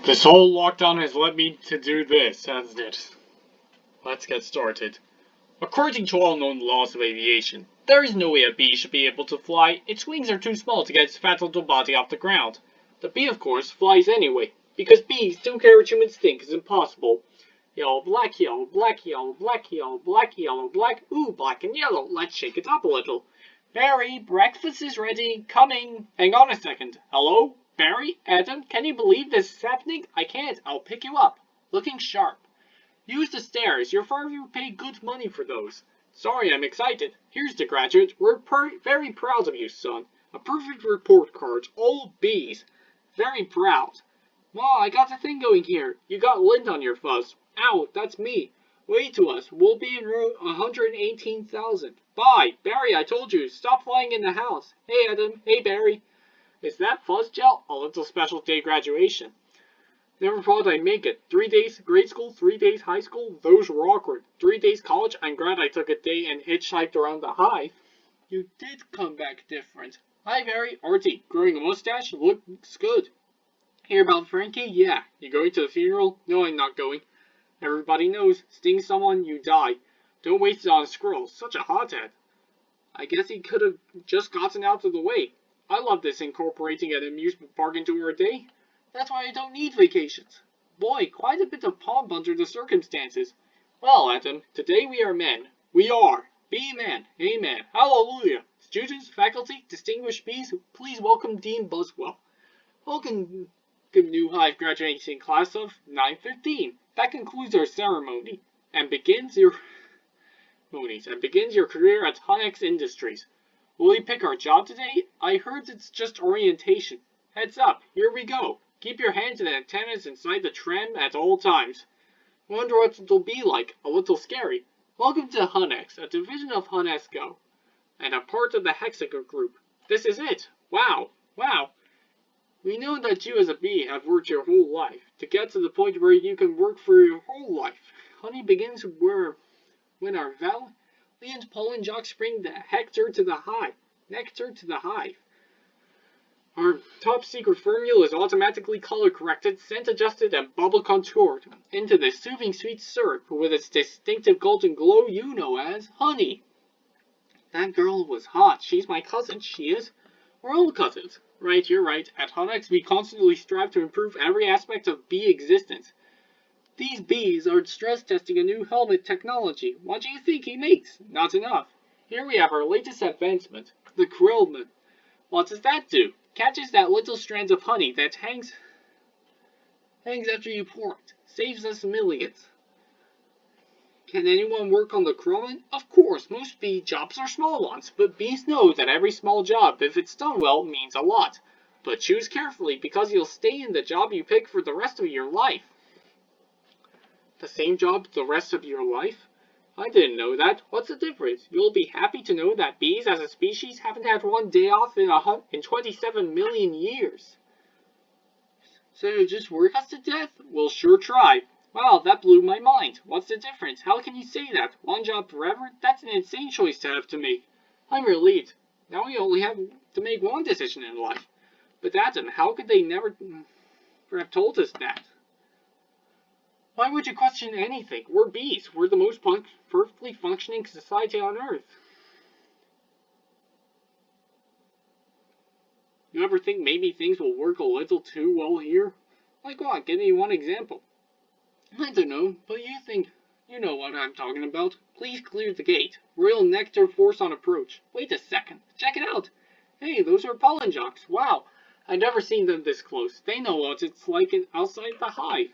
This whole lockdown has led me to do this, hasn't it? Let's get started. According to all known laws of aviation, there is no way a bee should be able to fly. Its wings are too small to get its fat little body off the ground. The bee, of course, flies anyway, because bees don't care what humans think is impossible. Yellow, black, yellow, black, yellow, black, yellow, black, yellow, black, ooh, black and yellow. Let's shake it up a little. Barry, breakfast is ready. Coming. Hang on a second. Hello? Barry? Adam? Can you believe this is happening? I can't. I'll pick you up. Looking sharp. Use the stairs. Your father will pay good money for those. Sorry, I'm excited. Here's the graduate. We're very proud of you, son. A perfect report card. All B's. Very proud. Wow, I got a thing going here. You got lint on your fuzz. Ow, that's me. Wait to us. We'll be in room 118,000. Bye. Barry, I told you. Stop flying in the house. Hey, Adam. Hey, Barry. Is that fuzz gel? A little special day graduation. Never thought I'd make it. 3 days grade school, 3 days high school. Those were awkward. 3 days college. I'm glad I took a day and hitchhiked around the hive. You did come back different. Hi, Barry. Artie. Growing a mustache? Looks good. Hear about Frankie? Yeah. You going to the funeral? No, I'm not going. Everybody knows. Sting someone, you die. Don't waste it on a squirrel. Such a hothead. I guess he could have just gotten out of the way. I love this incorporating an amusement park into our day. That's why I don't need vacations. Boy, quite a bit of pomp under the circumstances. Well, Adam, today we are men. We are. Be man. Amen. Hallelujah. Students, faculty, distinguished bees, please welcome Dean Buswell. Welcome, new Hive graduating class of 915. That concludes our ceremony and begins your career at Honex Industries. Will you pick our job today? I heard it's just orientation. Heads up, here we go. Keep your hands and antennas inside the tram at all times. Wonder what it'll be like. A little scary. Welcome to Hunex, a division of Hunesco, and a part of the Hexagon Group. This is it. Wow. Wow. We know that you as a bee have worked your whole life, to get to the point where you can work for your whole life. Honey begins when our valiant pollen jocks bring the nectar to the hive. Our top secret formula is automatically color corrected, scent adjusted, and bubble contoured into the soothing sweet syrup with its distinctive golden glow you know as honey. That girl was hot. She's my cousin, she is. We're all cousins. Right, you're right. At Honex, we constantly strive to improve every aspect of bee existence. These bees are stress testing a new helmet technology. What do you think he makes? Not enough. Here we have our latest advancement, the Krillman. What does that do? Catches that little strand of honey that hangs after you pour it. Saves us millions. Can anyone work on the Krillman? Of course, most bee jobs are small ones, but bees know that every small job, if it's done well, means a lot. But choose carefully, because you'll stay in the job you pick for the rest of your life. The same job the rest of your life? I didn't know that. What's the difference? You'll be happy to know that bees as a species haven't had one day off in 27 million years. So you just work us to death? We'll sure try. Wow, that blew my mind. What's the difference? How can you say that? One job forever? That's an insane choice to have to make. I'm relieved. Now we only have to make one decision in life. But Adam, how could they never have told us that? Why would you question anything? We're bees. We're the most perfectly functioning society on Earth. You ever think maybe things will work a little too well here? Like what? Give me one example. I don't know, but you know what I'm talking about. Please clear the gate. Royal Nectar Force on approach. Wait a second. Check it out. Hey, those are pollen jocks. Wow. I've never seen them this close. They know what it's like outside the hive.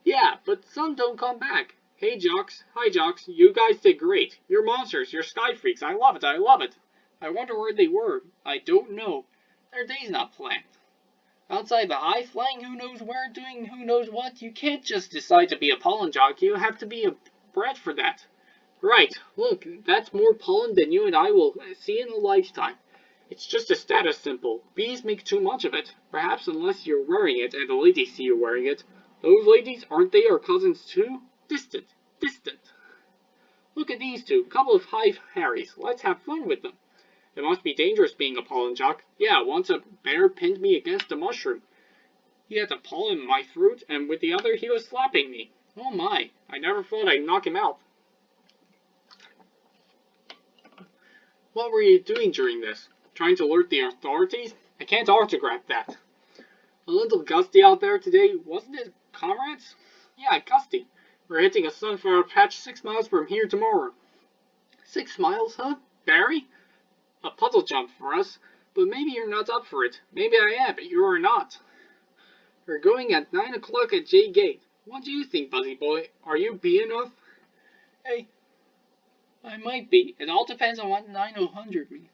Yeah, but some don't come back. Hey, jocks. Hi, jocks. You guys did great. You're monsters. You're sky freaks. I love it. I love it. I wonder where they were. I don't know. Their day's not planned. Outside the hive, flying who knows where, doing who knows what. You can't just decide to be a pollen jock. You have to be bred for that. Right. Look, that's more pollen than you and I will see in a lifetime. It's just a status symbol. Bees make too much of it. Perhaps unless you're wearing it and the ladies see you wearing it. Those ladies, aren't they our cousins too? Distant. Look at these two, couple of hive Harrys. Let's have fun with them. It must be dangerous being a pollen jock. Yeah, once a bear pinned me against a mushroom. He had the pollen in my throat, and with the other he was slapping me. Oh my, I never thought I'd knock him out. What were you doing during this? Trying to alert the authorities? I can't autograph that. A little gusty out there today, wasn't it, comrades? Yeah, gusty. We're hitting a sunflower patch 6 miles from here tomorrow. 6 miles, huh? Barry? A puzzle jump for us, but maybe you're not up for it. Maybe I am, but you are not. We're going at 9 o'clock at J Gate. What do you think, Buzzy Boy? Are you B enough? Hey, I might be. It all depends on what 9000 means.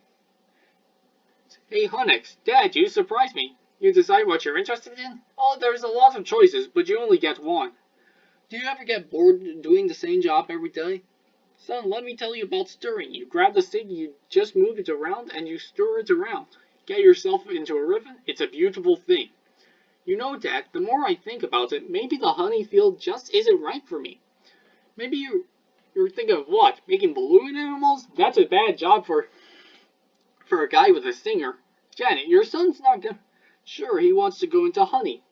Hey, Hunix, Dad, you surprised me. You decide what you're interested in? Oh, there's a lot of choices, but you only get one. Do you ever get bored doing the same job every day? Son, let me tell you about stirring. You grab the stick, you just move it around, and you stir it around. Get yourself into a rhythm. It's a beautiful thing. You know, Dad, the more I think about it, maybe the honey field just isn't right for me. Maybe you're thinking of what? Making balloon animals? That's a bad job for a guy with a stinger. Janet, your son's not gonna... Sure, he wants to go into honey.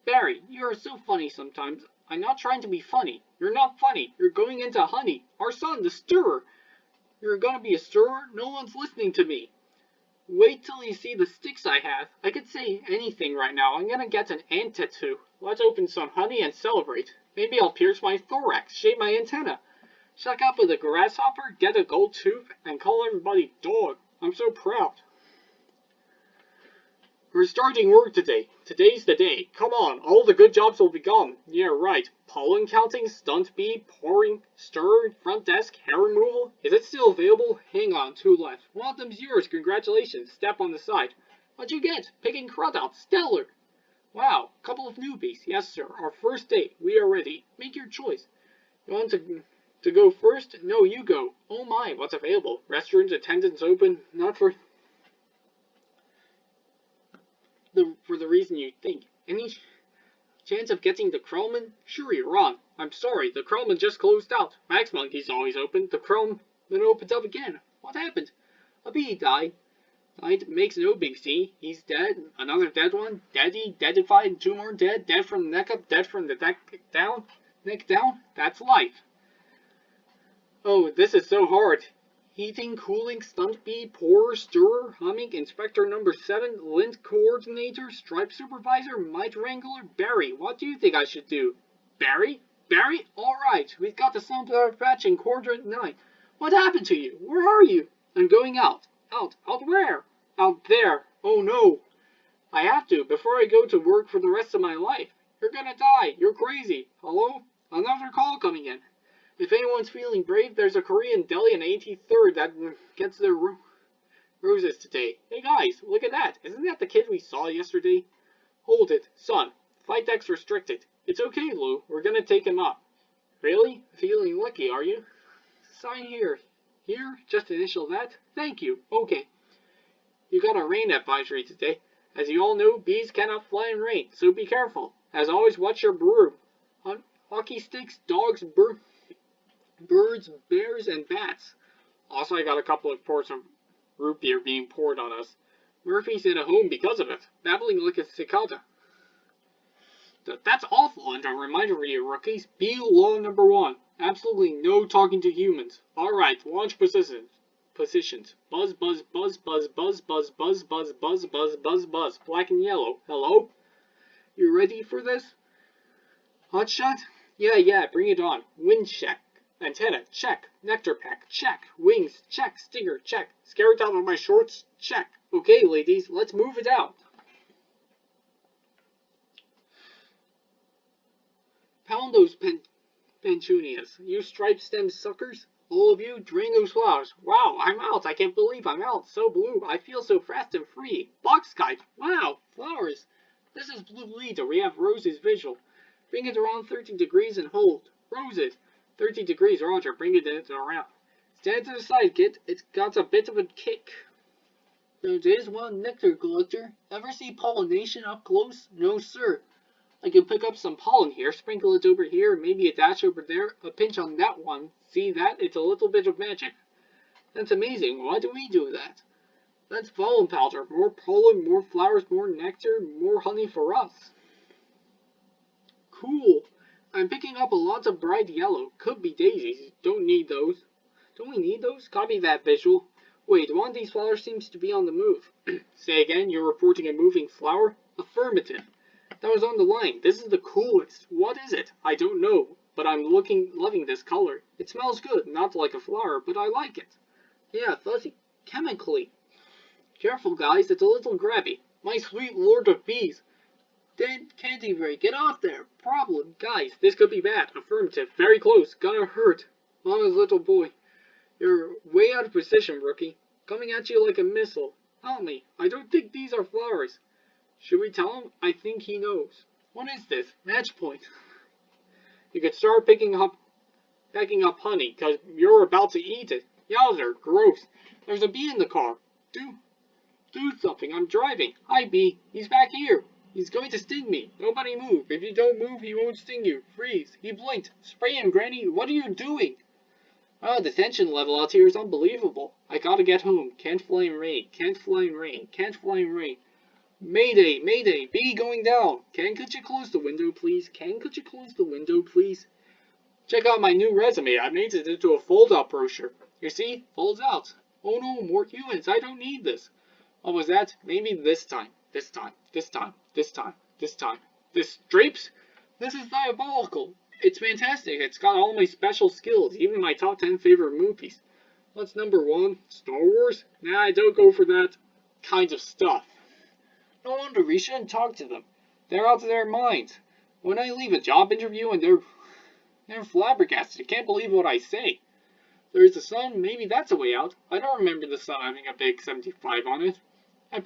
Barry, you are so funny sometimes. I'm not trying to be funny. You're not funny. You're going into honey. Our son, the stirrer. You're gonna be a stirrer? No one's listening to me. Wait till you see the sticks I have. I could say anything right now. I'm gonna get an ant tattoo. Let's open some honey and celebrate. Maybe I'll pierce my thorax, shave my antenna. Shack up with a grasshopper, get a gold tooth, and call everybody dog. I'm so proud. We're starting work today. Today's the day. Come on, all the good jobs will be gone. Yeah, right. Pollen counting, stunt bee, pouring, stir, front desk, hair removal. Is it still available? Hang on, 2 left. One of them's yours. Congratulations. Step on the side. What'd you get? Picking crud out. Stellar. Wow, couple of newbies. Yes, sir. Our first date. We are ready. Make your choice. You want to go first? No, you go. Oh my, what's available? Restaurant attendants open. Not for the reason you think. Any chance of getting the Krellman? Sure, you're wrong. I'm sorry, the Krellman just closed out. Max Monkey's always open. The Krellman opened up again. What happened? A bee died. Died makes no big C. He's dead. Another dead one. Deady, deadified, 2 more dead. Dead from the neck up, dead from the neck down. Neck down? That's life. Oh, this is so hard. Heating, cooling, stunt bee, pourer, stirrer, humming, inspector number 7, lint coordinator, stripe supervisor, mite wrangler, Barry. What do you think I should do? Barry? Barry? Alright, we've got the sunflower patch in quadrant 9. What happened to you? Where are you? I'm going out. Out where? Out there. Oh no. I have to, before I go to work for the rest of my life. You're gonna die. You're crazy. Hello? Another call coming in. If anyone's feeling brave, there's a Korean deli in 83rd that gets their roses today. Hey guys, look at that. Isn't that the kid we saw yesterday? Hold it. Son, flight deck's restricted. It's okay, Lou. We're gonna take him up. Really? Feeling lucky, are you? Sign here. Here? Just initial that? Thank you. Okay. You got a rain advisory today. As you all know, bees cannot fly in rain, so be careful. As always, watch your broom. Hockey sticks, dogs, birds, bears, and bats. Also, I got a couple of quarts of root beer being poured on us. Murphy's in a home because of it, babbling like a cicada. That's awful, and a reminder for you rookies, be law number 1. Absolutely no talking to humans. Alright, launch positions. Buzz, buzz, buzz, buzz, buzz, buzz, buzz, buzz, buzz, buzz, buzz, buzz. Black and yellow. Hello? You ready for this? Hotshot? Yeah, bring it on. Wind check. Antenna, check. Nectar pack, check. Wings, check. Stinger, check. Scare it out of my shorts, check. Okay, ladies, let's move it out. Pound those petunias. You striped stem suckers. All of you, drain those flowers. Wow, I'm out. I can't believe I'm out. So blue. I feel so fast and free. Box kite. Wow, flowers. This is Blue Leader. We have roses visual. Bring it around 13 degrees and hold. Roses. 30 degrees, Roger. Bring it around. Stand to the side, kid. It's got a bit of a kick. There is one nectar collector. Ever see pollination up close? No, sir. I can pick up some pollen here, sprinkle it over here, maybe a dash over there, a pinch on that one. See that? It's a little bit of magic. That's amazing. Why do we do that? That's pollen powder. More pollen, more flowers, more nectar, more honey for us. Cool. I'm picking up a lot of bright yellow. Could be daisies. Don't need those. Don't we need those? Copy that visual. Wait, one of these flowers seems to be on the move. Say again, you're reporting a moving flower? Affirmative. That was on the line. This is the coolest. What is it? I don't know, but I'm loving this color. It smells good, not like a flower, but I like it. Yeah, fuzzy. Chemically. Careful, guys, it's a little grabby. My sweet lord of bees. Then, Candyberry, get off there. Problem. Guys, this could be bad. Affirmative. Very close. Gonna hurt. Mama's little boy. You're way out of position, rookie. Coming at you like a missile. Help me. I don't think these are flowers. Should we tell him? I think he knows. What is this? Match point. You could start picking up honey, cause you're about to eat it. Yowzer, gross. There's a bee in the car. Do something. I'm driving. Hi, bee. He's back here. He's going to sting me. Nobody move. If you don't move, he won't sting you. Freeze. He blinked. Spray him, Granny. What are you doing? Oh, the tension level out here is unbelievable. I gotta get home. Can't fly in rain. Can't fly in rain. Can't fly in rain. Mayday, mayday, bee going down. Could you close the window, please? Could you close the window, please? Check out my new resume. I made it into a fold-out brochure. You see? Folds out. Oh no, more humans. I don't need this. What was that? Maybe this time. This time. This time. This time. This time. This drapes? This is diabolical. It's fantastic. It's got all my special skills, even my top 10 favorite movies. What's number 1? Star Wars? Nah, I don't go for that kind of stuff. No wonder we shouldn't talk to them. They're out of their minds. When I leave a job interview and they're flabbergasted, can't believe what I say. There's the sun, maybe that's a way out. I don't remember the sun having a big 75 on it. I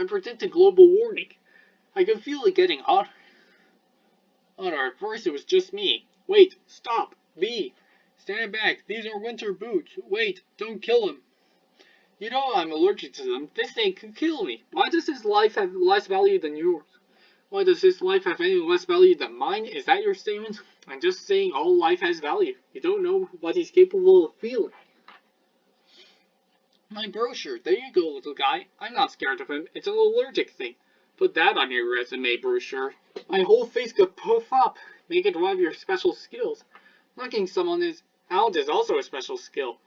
predicted global warming. I could feel it getting hotter. At first it was just me. Wait, stop. Bee. Stand back. These are winter boots. Wait, don't kill him. You know I'm allergic to them. This thing could kill me. Why does his life have less value than yours? Why does his life have any less value than mine? Is that your statement? I'm just saying all life has value. You don't know what he's capable of feeling. My brochure. There you go, little guy. I'm not scared of him. It's an allergic thing. Put that on your resume brochure. My whole face could puff up. Make it one of your special skills. Knocking someone out is also a special skill.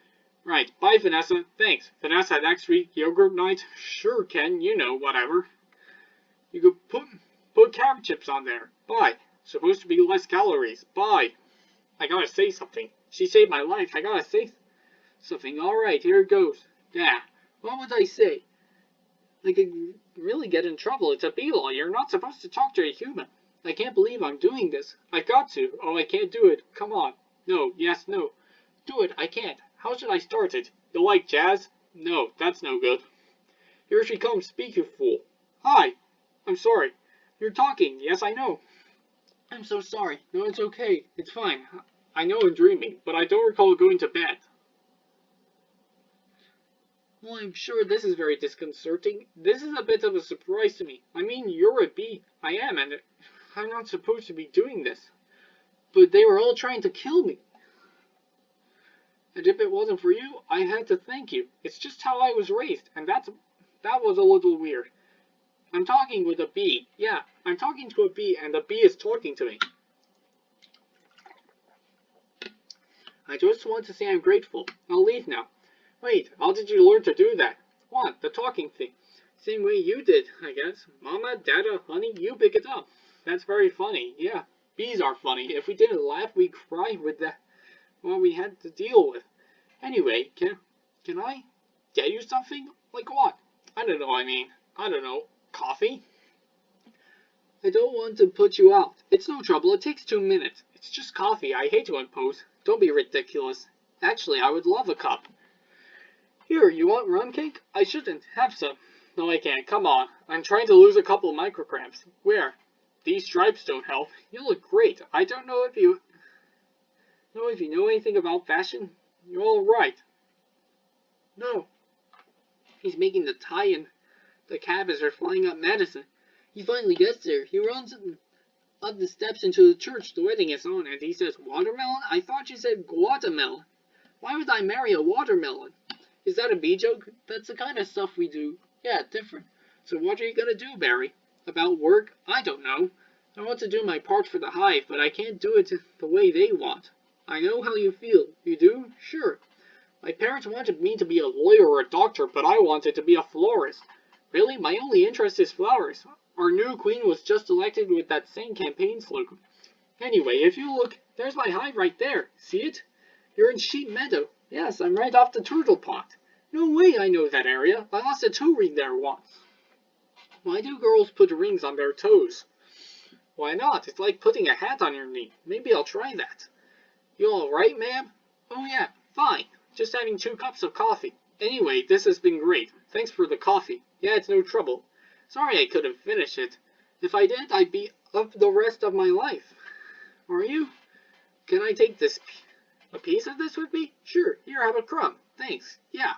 Right. Bye, Vanessa. Thanks. Vanessa, next week, yogurt night? Sure, Ken. You know, whatever. You could put carrot chips on there. Bye. Supposed to be less calories. Bye. I gotta say something. She saved my life. I gotta say something. Alright, here it goes. Yeah. What would I say? I could really get in trouble. It's a bee law. You're not supposed to talk to a human. I can't believe I'm doing this. I got to. Oh, I can't do it. Come on. No. Yes, no. Do it. I can't. How should I start it? You like jazz? No, that's no good. Here she comes. Speak, you fool. Hi. I'm sorry. You're talking. Yes, I know. I'm so sorry. No, it's okay. It's fine. I know I'm dreaming, but I don't recall going to bed. Well, I'm sure this is very disconcerting. This is a bit of a surprise to me. I mean, you're a bee. I am, and I'm not supposed to be doing this. But they were all trying to kill me. And if it wasn't for you, I had to thank you. It's just how I was raised, and that was a little weird. I'm talking with a bee. Yeah, I'm talking to a bee, and the bee is talking to me. I just want to say I'm grateful. I'll leave now. Wait, how did you learn to do that? What? The talking thing. Same way you did, I guess. Mama, Dada, honey, you pick it up. That's very funny. Yeah, bees are funny. If we didn't laugh, we'd cry with what we had to deal with. Anyway, can I get you something? Like what? I don't know. Coffee? I don't want to put you out. It's no trouble. It takes 2 minutes. It's just coffee. I hate to impose. Don't be ridiculous. Actually, I would love a cup. Here, you want rum cake? I shouldn't. Have some. No, I can't. Come on. I'm trying to lose a couple micrograms. Where? These stripes don't help. You look great. I don't know if you know anything about fashion. You're all right. No. He's making the tie in the cab as they're flying up Madison. He finally gets there. He runs up the steps into the church. The wedding is on, and he says, "Watermelon? I thought you said guatemala. Why would I marry a watermelon?" Is that a bee joke? That's the kind of stuff we do. Yeah, different. So what are you gonna do, Barry? About work? I don't know. I want to do my part for the hive, but I can't do it the way they want. I know how you feel. You do? Sure. My parents wanted me to be a lawyer or a doctor, but I wanted to be a florist. Really? My only interest is flowers. Our new queen was just elected with that same campaign slogan. Anyway, if you look, there's my hive right there. See it? You're in Sheep Meadow. Yes, I'm right off the turtle pond. No way I know that area. I lost a toe ring there once. Why do girls put rings on their toes? Why not? It's like putting a hat on your knee. Maybe I'll try that. You alright, ma'am? Oh yeah, fine. Just having 2 cups of coffee. Anyway, this has been great. Thanks for the coffee. Yeah, it's no trouble. Sorry I couldn't finish it. If I did, I'd be up the rest of my life. Are you? Can I take a piece of this with me? Sure, here, have a crumb. Thanks. Yeah.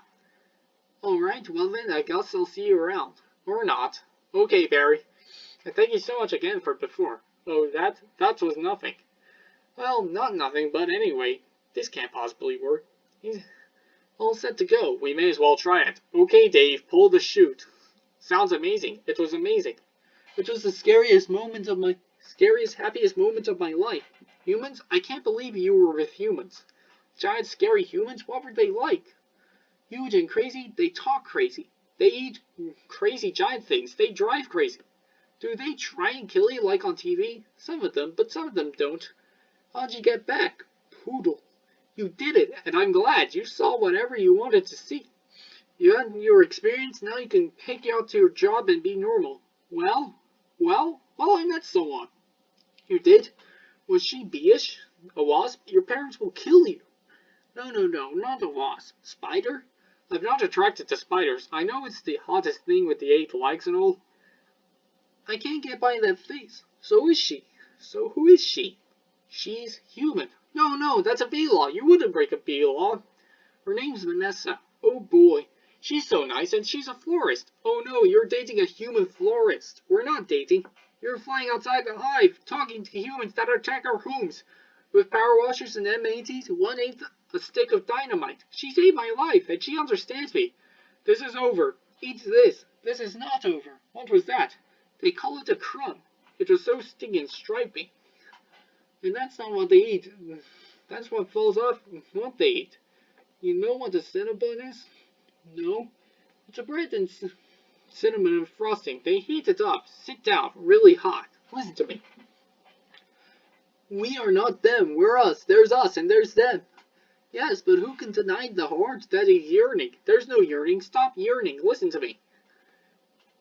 Alright, well then, I guess I'll see you around. Or not. Okay, Barry. And thank you so much again for before. Oh, that was nothing. Well, not nothing, but anyway, this can't possibly work. He's all set to go. We may as well try it. Okay, Dave, pull the chute. Sounds amazing. It was amazing. It was the scariest, happiest moment of my life. Humans? I can't believe you were with humans. Giant, scary humans? What were they like? Huge and crazy? They talk crazy. They eat crazy giant things. They drive crazy. Do they try and kill you like on TV? Some of them, but some of them don't. How'd you get back? Poodle. You did it, and I'm glad. You saw whatever you wanted to see. You had your experience, now you can pick you out to your job and be normal. Well, I met someone. You did? Was she bee-ish? A wasp? Your parents will kill you. No, not a wasp. Spider? I'm not attracted to spiders. I know it's the hottest thing with the 8 legs and all. I can't get by that face. So is she. So who is she? She's human. No, that's a bee law. You wouldn't break a bee law. Her name's Vanessa. Oh boy. She's so nice, and she's a florist. Oh no, you're dating a human florist. We're not dating. You're flying outside the hive, talking to humans that attack our homes. With power washers and M80s, 1/8 a stick of dynamite. She saved my life, and she understands me. This is over. Eat this. This is not over. What was that? They call it a crumb. It was so stingy and stripy. And that's not what they eat. That's what falls off what they eat. You know what a Cinnabon is? No? It's a bread and cinnamon and frosting. They heat it up. Sit down. Really hot. Listen to me. We are not them. We're us. There's us and there's them. Yes, but who can deny the heart that is yearning? There's no yearning. Stop yearning. Listen to me.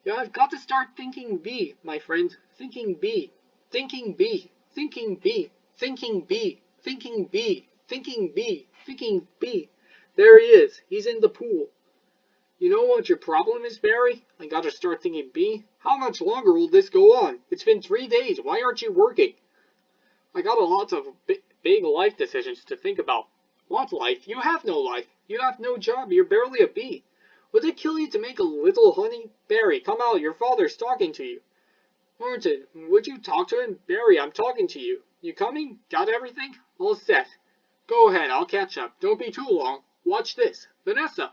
Yeah, I've got to start thinking B, my friend. Thinking B. Thinking B. Thinking B. Thinking B. Thinking B. Thinking B. Thinking B. There he is. He's in the pool. You know what your problem is, Barry? I gotta start thinking B. How much longer will this go on? It's been 3 days. Why aren't you working? I got a lot of big life decisions to think about. What life? You have no life. You have no job. You're barely a bee. Would it kill you to make a little honey? Barry, come out. Your father's talking to you. Martin, would you talk to him? Barry, I'm talking to you. You coming? Got everything? All set. Go ahead, I'll catch up. Don't be too long. Watch this. Vanessa,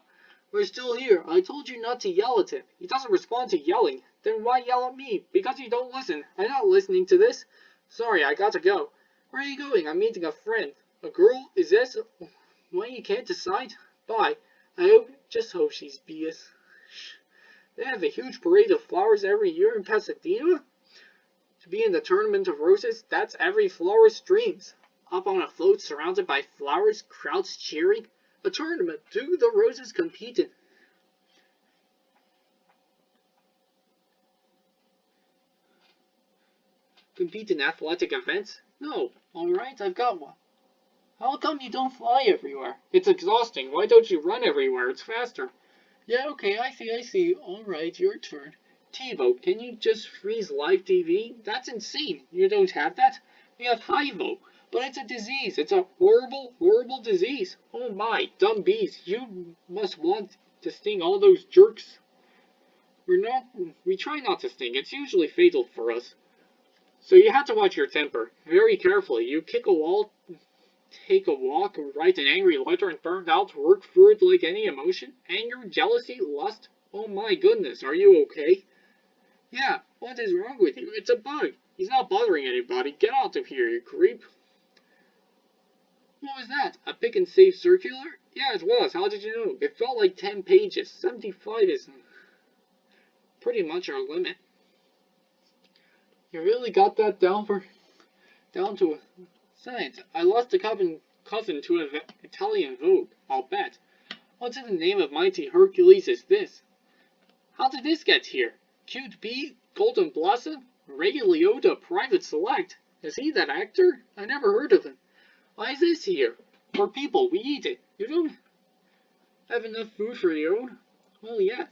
we're still here. I told you not to yell at him. He doesn't respond to yelling. Then why yell at me? Because you don't listen. I'm not listening to this. Sorry, I got to go. Where are you going? I'm meeting a friend. A girl? Is this? Why you can't decide? Bye. Just hope she's BS. They have a huge parade of flowers every year in Pasadena? To be in the Tournament of Roses, that's every florist's dreams. Up on a float surrounded by flowers, crowds cheering. A tournament. Do the roses compete in athletic events? No. Alright, I've got one. How come you don't fly everywhere? It's exhausting. Why don't you run everywhere? It's faster. Yeah, okay, I see. Alright, your turn. TiVo, can you just freeze live TV? That's insane. You don't have that? We have HIVO, but it's a disease. It's a horrible, horrible disease. Oh my, dumb bees. You must want to sting all those jerks. We try not to sting. It's usually fatal for us. So you have to watch your temper. Very carefully. You kick a wall take a walk, write an angry letter, and burn out work for it like any emotion? Anger, jealousy, lust? Oh my goodness, are you okay? Yeah, what is wrong with you? It's a bug. He's not bothering anybody. Get out of here, you creep. What was that? A pick and save circular? Yeah, it was. How did you know? It felt like 10 pages. 75 is pretty much our limit. You really got that down to a science. I lost a cousin to an Italian vogue, I'll bet. What in the name of mighty Hercules is this? How did this get here? Cute Bee? Golden Blossom? Ray Liotta Private Select? Is he that actor? I never heard of him. Why is this here? For people, we eat it. You don't have enough food for your own? Well, yes.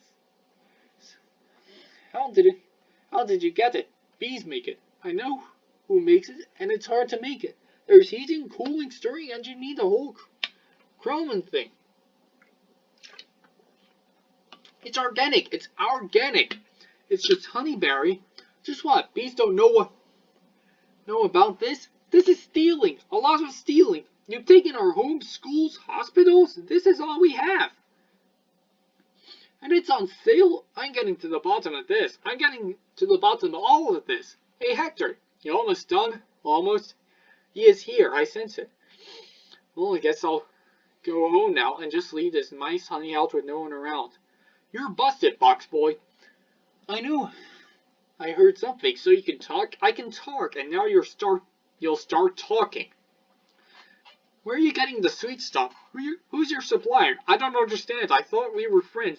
How did you get it? Bees make it. I know who makes it, and it's hard to make it. There's heating, cooling, stirring, and you need the whole Croman thing. It's organic. It's organic. It's just honeyberry. Just what? Bees don't know about this? This is stealing. A lot of stealing. You've taken our homes, schools, hospitals. This is all we have. And it's on sale. I'm getting to the bottom of this. I'm getting to the bottom of all of this. Hey, Hector. You almost done? Almost? He is here. I sense it. Well, I guess I'll go home now and just leave this nice honey out with no one around. You're busted, box boy. I knew. I heard something. So you can talk? I can talk. And now you'll start talking. Where are you getting the sweet stuff? Who's your supplier? I don't understand. I thought we were friends.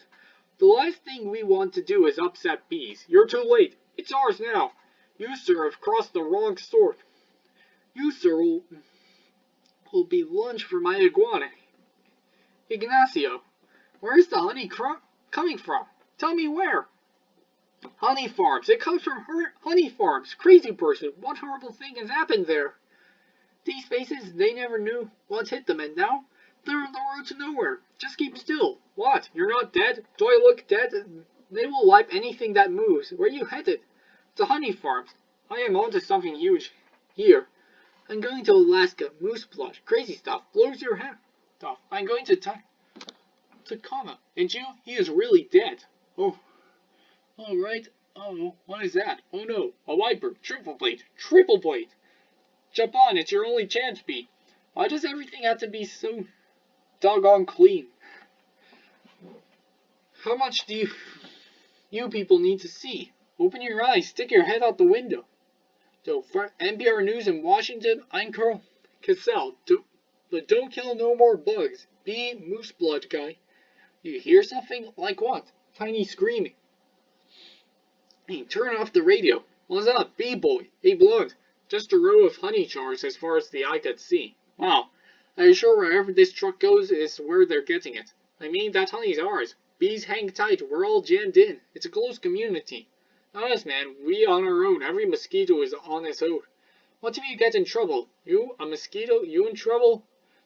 The last thing we want to do is upset bees. You're too late. It's ours now. You, sir, have crossed the wrong sort. You, sir, will be lunch for my iguana. Ignacio, where's the honey coming from? Tell me where. Honey farms. It comes from honey farms. Crazy person. What horrible thing has happened there? These faces, they never knew what hit them, and now they're on the road to nowhere. Just keep still. What? You're not dead? Do I look dead? They will wipe anything that moves. Where are you headed? To honey farms. I am onto something huge. Here. I'm going to Alaska. Moose blood. Crazy stuff. Blows your head off. I'm going to Tacoma. And you? He is really dead. Oh. Alright. Oh, what is that? Oh no. A wiper. Triple blade. Triple blade. Jump on. It's your only chance, Bee. Why does everything have to be so doggone clean? How much do you people need to see? Open your eyes. Stick your head out the window. So, for NPR News in Washington, I'm Carl Cassell. But don't kill no more bugs. Be moose blood guy. You hear something? Like what? Tiny screaming. Hey, turn off the radio. What's up, bee boy? Hey, blood. Just a row of honey jars as far as the eye could see. Wow. I'm sure wherever this truck goes is where they're getting it. I mean, that honey's ours. Bees hang tight. We're all jammed in. It's a close community. Not us, man. We on our own. Every mosquito is on its own. What if you get in trouble? You, a mosquito, you in trouble?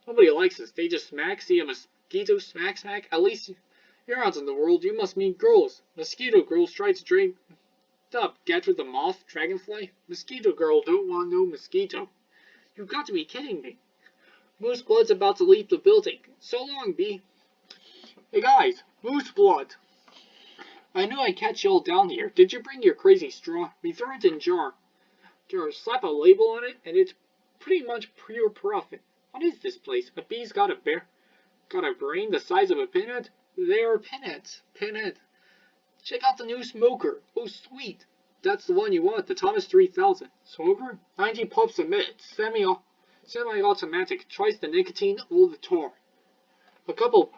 Nobody likes us. They just smack. See a mosquito, smack, smack. At least you're out in the world. You must meet girls. Mosquito girls try to drink up. Get with the moth, dragonfly. Mosquito girl don't want no mosquito. You've got to be kidding me. Moose Blood's about to leave the building. So long, Bee. Hey guys, Moose Blood. I knew I'd catch y'all down here. Did you bring your crazy straw? We throw it in jar. Slap a label on it, and it's pretty much pure profit. What is this place? A bee's got a brain the size of a pinhead? They are pinheads. Pinhead. Check out the new smoker. Oh, sweet. That's the one you want, the Thomas 3000. Smoker? 90 puffs a minute. Semi-automatic. Twice the nicotine, all the tar. A couple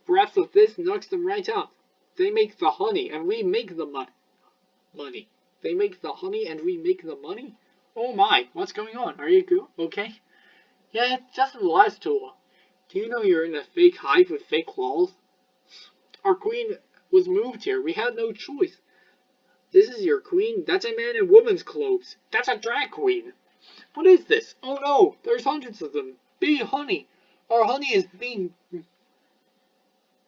breaths of this knocks them right out. They make the honey, and we make the money. They make the honey, and we make the money? Oh my, what's going on? Are you okay? Yeah, it doesn't last too long. Do you know you're in a fake hive with fake claws? Our queen was moved here. We had no choice. This is your queen? That's a man in woman's clothes. That's a drag queen. What is this? Oh no, there's hundreds of them. Bee honey. Our honey is being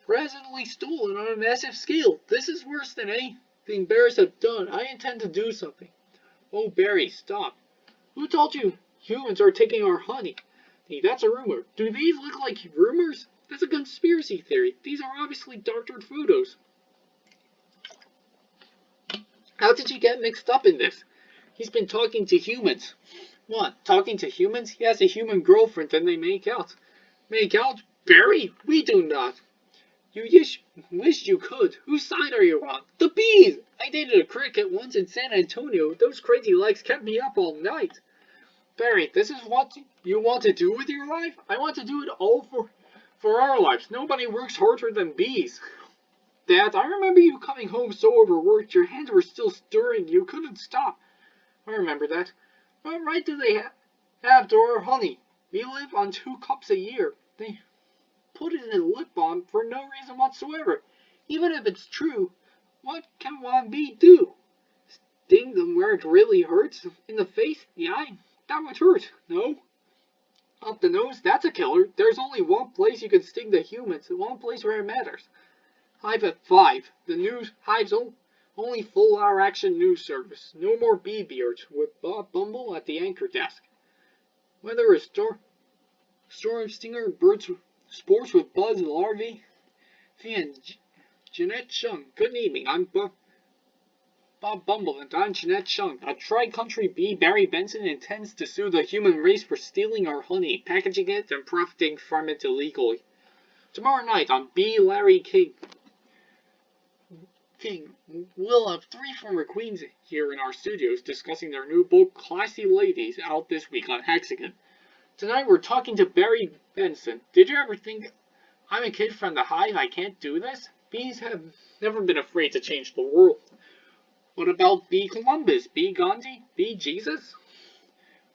presently stolen on a massive scale. This is worse than anything bears have done. I intend to do something. Oh, Barry, stop. Who told you humans are taking our honey? Hey, that's a rumor. Do these look like rumors? That's a conspiracy theory. These are obviously doctored photos. How did you get mixed up in this? He's been talking to humans. What? Talking to humans? He has a human girlfriend and they make out. Make out? Barry? We do not. You wish you could. Whose side are you on? The bees! I dated a cricket once in San Antonio. Those crazy legs kept me up all night. Barry, this is what you want to do with your life? I want to do it all for our lives. Nobody works harder than bees. Dad, I remember you coming home so overworked, your hands were still stirring, you couldn't stop. I remember that. What right do they have to our honey? We live on 2 cups a year. They put it in a lip balm for no reason whatsoever. Even if it's true, what can one bee do? Sting them where it really hurts? In the face? The eye? That would hurt. No? Up the nose? That's a killer. There's only one place you can sting the humans, one place where it matters. Hive at 5. The Hive's only full-hour action news service. No more bee beards, with Bob Bumble at the anchor desk. Whether a storm stinger, birds sports with Buzz Larvae, and Jeanette Chung. Good evening, I'm Bob Bumble, and I'm Jeanette Chung. A tri-country bee, Barry Benson, intends to sue the human race for stealing our honey, packaging it, and profiting from it illegally. Tomorrow night on B. Larry King, we'll have 3 former queens here in our studios discussing their new book, Classy Ladies, out this week on Hexagon. Tonight we're talking to Barry Benson. Did you ever think, I'm a kid from the Hive, I can't do this? Bees have never been afraid to change the world. What about B. Columbus, B. Gandhi, B. Jesus?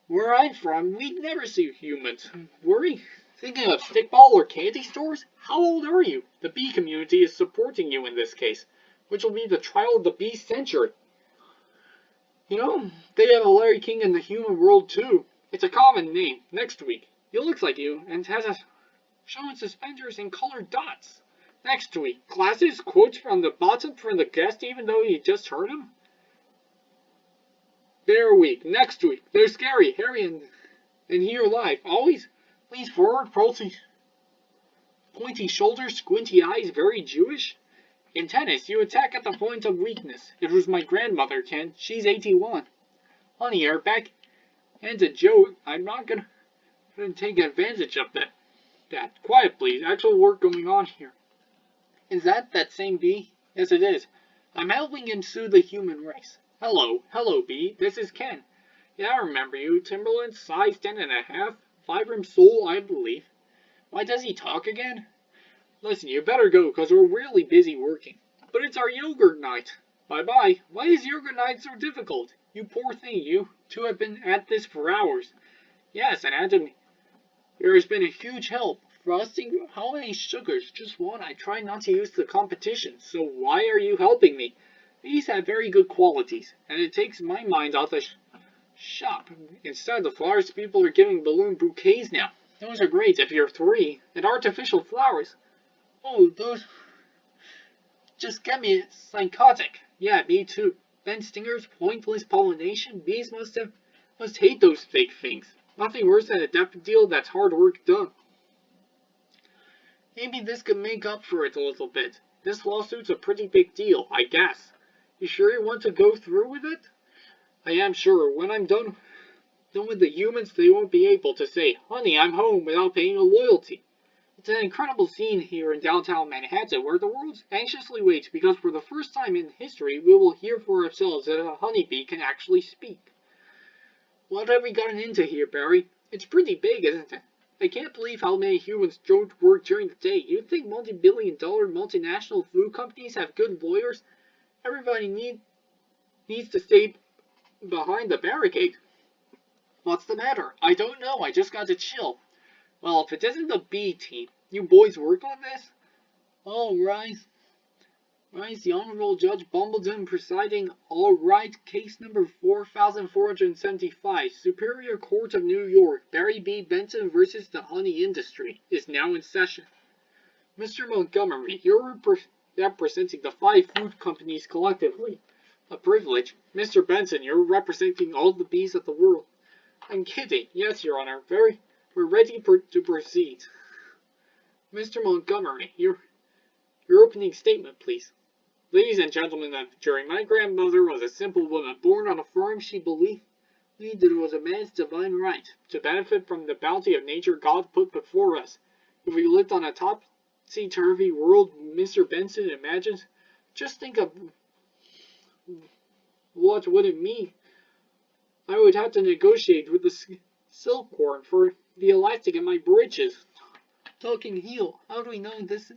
Where I'm from, we'd never see humans. Worry? Thinking of stickball or candy stores? How old are you? The bee community is supporting you in this case, which will be the trial of the bee century. You know, they have a Larry King in the human world too. It's a common name. Next week. He looks like you and has a showing suspenders and colored dots. Next week. Classes, quotes from the bottom from the guest even though you just heard him. Their week. Next week. They're scary, hairy, and here live. Always leans forward, pointy shoulders, squinty eyes, very Jewish. In tennis, you attack at the point of weakness. It was my grandmother, Ken. She's 81. Honey, our back and a joke. I'm not gonna take advantage of that. Quiet, please. Actual work going on here. Is that same bee? Yes, it is. I'm helping him sue the human race. Hello, bee. This is Ken. Yeah, I remember you. Timberland, size 10.5, 5-room soul, I believe. Why does he talk again? Listen, you better go, cause we're really busy working. But it's our yogurt night. Bye-bye. Why is yogurt night so difficult? You poor thing, you 2 have been at this for hours. Yes, and Adam, there has been a huge help. Frosting, how many sugars? Just one. I try not to use the competition, so why are you helping me? These have very good qualities, and it takes my mind off the shop. Instead of the flowers, people are giving balloon bouquets now. Those are great if you're 3. And artificial flowers. Oh, those just get me psychotic. Yeah, me too. Then stingers, pointless pollination. Bees must hate those fake things. Nothing worse than a daffodil that's hard work done. Maybe this could make up for it a little bit. This lawsuit's a pretty big deal, I guess. You sure you want to go through with it? I am sure. When I'm done with the humans, they won't be able to say, honey, I'm home without paying a loyalty. It's an incredible scene here in downtown Manhattan where the world anxiously waits because for the first time in history we will hear for ourselves that a honeybee can actually speak. What have we gotten into here, Barry? It's pretty big, isn't it? I can't believe how many humans don't work during the day. You'd think multi-billion-dollar multinational food companies have good lawyers? Everybody needs to stay behind the barricade. What's the matter? I don't know. I just got to chill. Well, if it isn't the B team, you boys work on this? Oh, rise, the Honorable Judge Bumbledon presiding. All right, case number 4475, Superior Court of New York, Barry B. Benson versus the honey industry, is now in session. Mr. Montgomery, you're representing the 5 food companies collectively. A privilege. Mr. Benson, you're representing all the bees of the world. I'm kidding. Yes, Your Honor. We're ready to proceed. Mr. Montgomery, your opening statement, please. Ladies and gentlemen of the jury, my grandmother was a simple woman born on a farm. She believed that it was a man's divine right to benefit from the bounty of nature God put before us. If we lived on a topsy-turvy world Mr. Benson imagines, just think of what would it mean. I would have to negotiate with the silkworm for the elastic in my breeches. Talking heel, how do we know this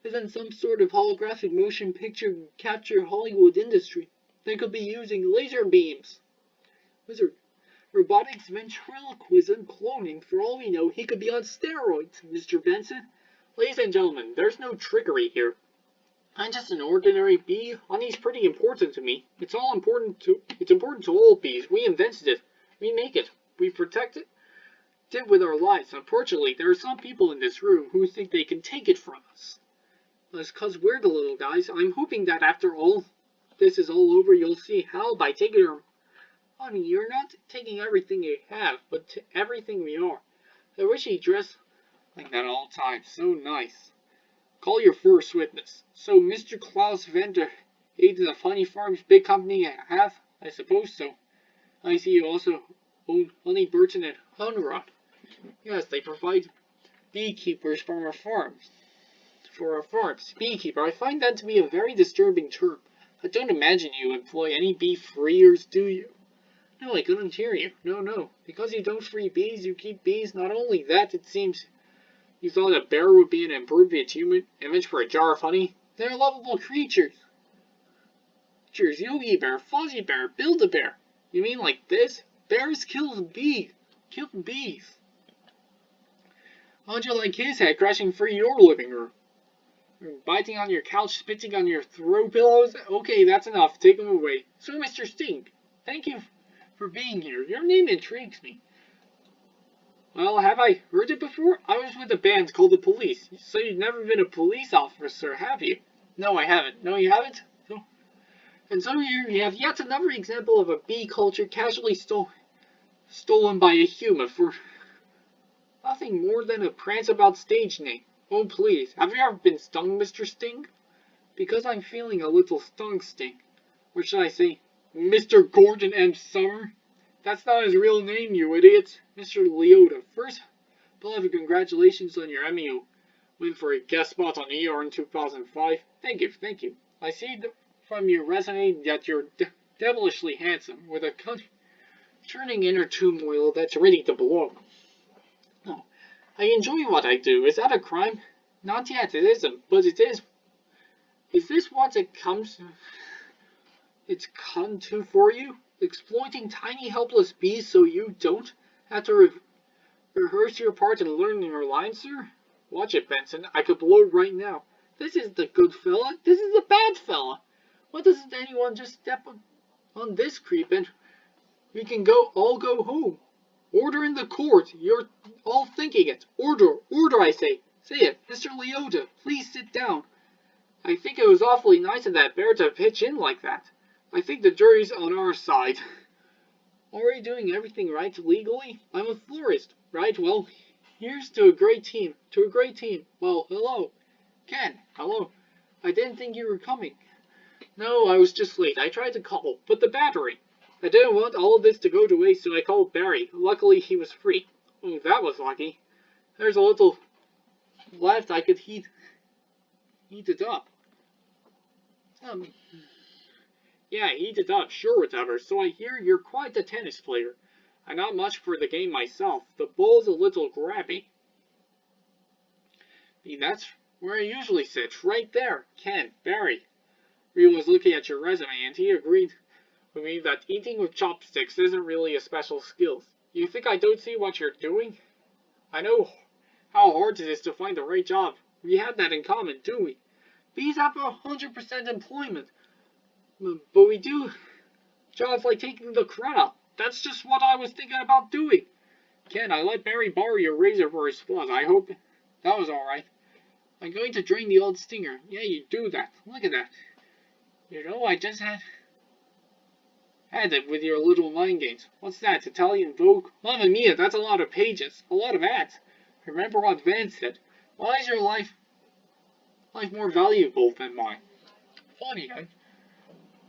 isn't some sort of holographic motion picture capture Hollywood industry? They could be using laser beams. Wizard, robotics, ventriloquism, cloning. For all we know, he could be on steroids, Mr. Benson. Ladies and gentlemen, there's no trickery here. I'm just an ordinary bee. Honey's pretty important to me. It's important to all bees. We invented it. We make it. We protect it. Did with our lives. Unfortunately, there are some people in this room who think they can take it from us. That's because we're the little guys. I'm hoping that after all this is all over, you'll see how by taking our honey, you're not taking everything you have, but everything we are. I wish he dressed like that all the time. So nice. Call your first witness. So, Mr. Klaus Venter, agent of Honey Farms, big company I suppose so. I see you also own Honey Burton and Hunrod. Yes, they provide beekeepers for our farms. Beekeeper. I find that to be a very disturbing term. I don't imagine you employ any bee freers, do you? No, I couldn't hear you. No. Because you don't free bees, you keep bees. Not only that, it seems you thought a bear would be an improved human image for a jar of honey. They're lovable creatures. Yogi Bear, Fuzzy Bear, Build-A-Bear. You mean like this? Bears kill bees. How'd you like his head crashing through your living room? Biting on your couch, spitting on your throw pillows? Okay, that's enough. Take him away. So, Mr. Stink, thank you for being here. Your name intrigues me. Well, have I heard it before? I was with a band called the Police. So you've never been a police officer, have you? No, I haven't. No, you haven't? So, and so here you have yet another example of a bee culture casually stolen by a human for nothing more than a prance about stage name. Oh, please. Have you ever been stung, Mr. Sting? Because I'm feeling a little stung, Sting. Or should I say, Mr. Gordon M. Summer? That's not his real name, you idiots. Mr. Leota. First, beloved, congratulations on your Emmy win for a guest spot on ER in 2005. Thank you. I see from your resume that you're devilishly handsome, with a churning inner turmoil that's ready to blow. Oh, I enjoy what I do. Is that a crime? Not yet, it isn't, but it is. Is this what it's come to for you? Exploiting tiny helpless bees so you don't have to rehearse your part and learn your lines, sir? Watch it, Benson. I could blow right now. This is the good fella. This is the bad fella. Why doesn't anyone just step on this creep and we can all go home? Order in the court. You're all thinking it. Order, I say. Say it. Mr. Leota, please sit down. I think it was awfully nice of that bear to pitch in like that. I think the jury's on our side. Already doing everything right legally? I'm a florist, right? Well, here's to a great team. Well, hello. Ken, hello. I didn't think you were coming. No, I was just late. I tried to call, but the battery. I didn't want all of this to go to waste, so I called Barry. Luckily, he was free. Oh, that was lucky. There's a little left I could heat it up. Yeah, heat it up, sure, whatever. So I hear you're quite the tennis player. I'm not much for the game myself. The ball's a little grabby. That's where I usually sit, right there. Ken, Barry. Reed was looking at your resume, and he agreed with me that eating with chopsticks isn't really a special skill. You think I don't see what you're doing? I know how hard it is to find the right job. We have that in common, do we? Bees have 100% employment. But we do jobs like taking the crud out. That's just what I was thinking about doing. Ken, I let Barry borrow your razor for his fuzz. I hope that was alright. I'm going to drain the old stinger. Yeah, you do that. Look at that. You know, I just had Had it with your little mind games. What's that, Italian Vogue? Mamma mia, that's a lot of pages. A lot of ads. Remember what Van said. Why is your life more valuable than mine? Funny,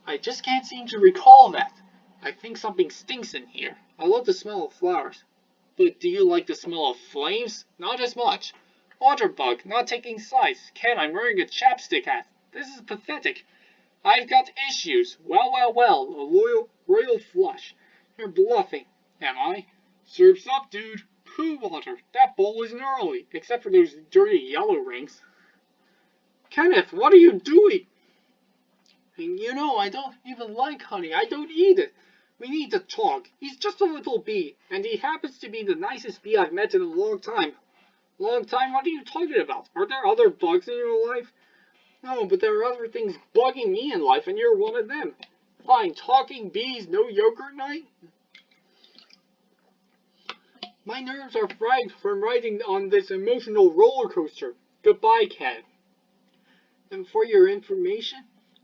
I just can't seem to recall that. I think something stinks in here. I love the smell of flowers. But do you like the smell of flames? Not as much. Waterbug, not taking sides. Ken, I'm wearing a chapstick hat. This is pathetic. I've got issues. Well, a royal flush. You're bluffing. Am I? Surf's up, dude. Poo water. That bowl is gnarly, except for those dirty yellow rings. Kenneth, what are you doing? And you know, I don't even like honey. I don't eat it. We need to talk. He's just a little bee, and he happens to be the nicest bee I've met in a long time. Long time? What are you talking about? Are there other bugs in your life? No, but there are other things bugging me in life, and you're one of them. Fine, talking bees, no yogurt night? My nerves are fried from riding on this emotional roller coaster. Goodbye, Ken. And for your information,